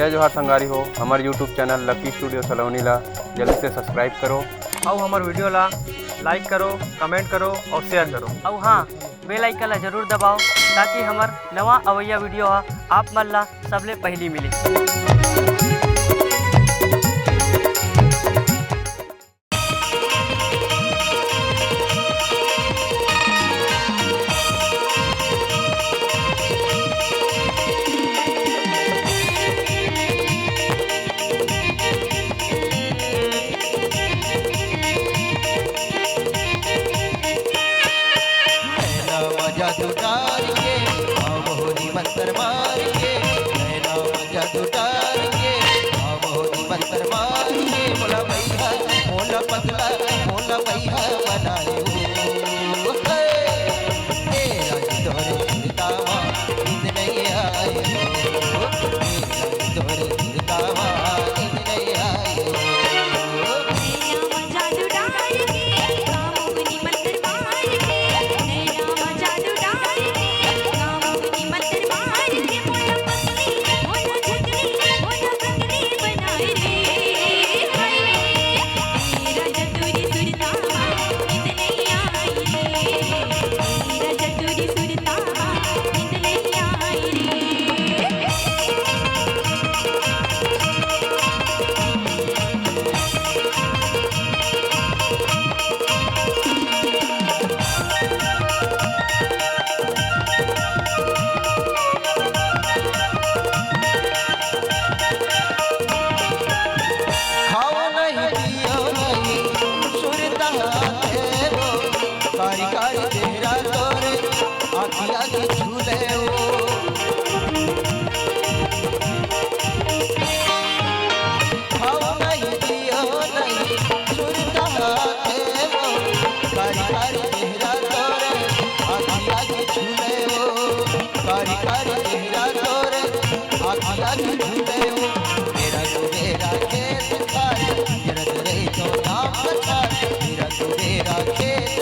जय जोहार संगारी हो। हमारे यूट्यूब चैनल लकी स्टूडियो सलोनी ला जल्दी से सब्सक्राइब करो और हमारे वीडियो ला लाइक करो, कमेंट करो और शेयर करो। और हाँ, बेल आइकन ला जरूर दबाओ ताकि हमार नवा अवैया वीडियो आप मन ला सबले पहली मिले। जादू डाल के मोहनी मंत्र मार के नैना जादू डाल के मोहनी मंत्र मार के मोला भैया मोला पगला मोला भैया बनाए हो तेरा तोरे चितावा नींद नहीं आए हो तेरा तोरे चितावा नींद नहीं आए हो कारी कारी तेरा तोरे आखिया की झूले हो खाओ नहीं पियो नहीं सुरता है वो कारी कारी तेरा तोरे आखिया की झूले हो कारी कारी तेरा तोरे आखिया की झूले हो मेरा खेत खाए जरत रही तो नाम खाए मेरा खेत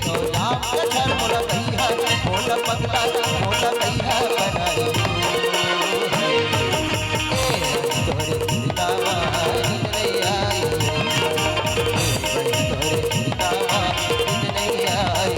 तो नाम कथर मोला भैया मोला पगला मोला भैया बनाए तोरे चितावा नींद नहीं आए तोरे चितावा नींद नहीं आए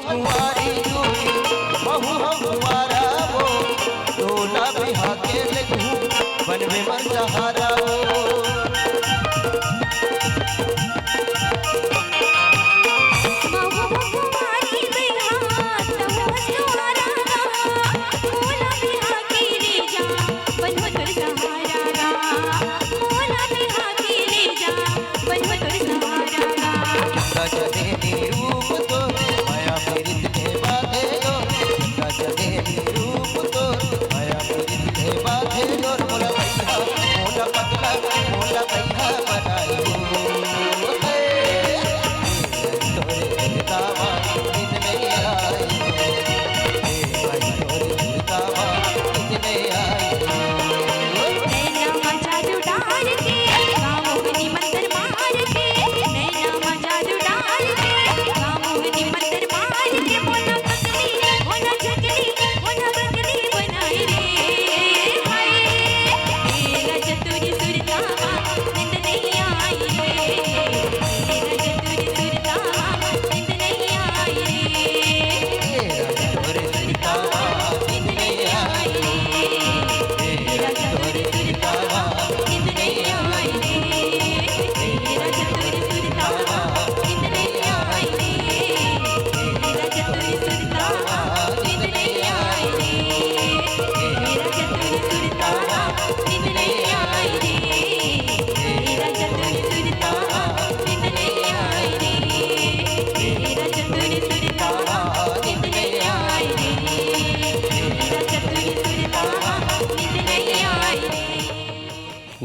कुंवारी दूरी बहु हम कुंवारा वो डोला बिहा के लगू बन में मन सहारा रूप तो माया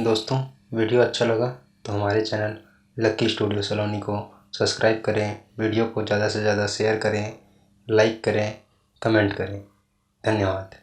दोस्तों वीडियो अच्छा लगा तो हमारे चैनल लकी स्टूडियो सलोनी को सब्सक्राइब करें, वीडियो को ज़्यादा से ज़्यादा शेयर करें, लाइक करें, कमेंट करें। धन्यवाद।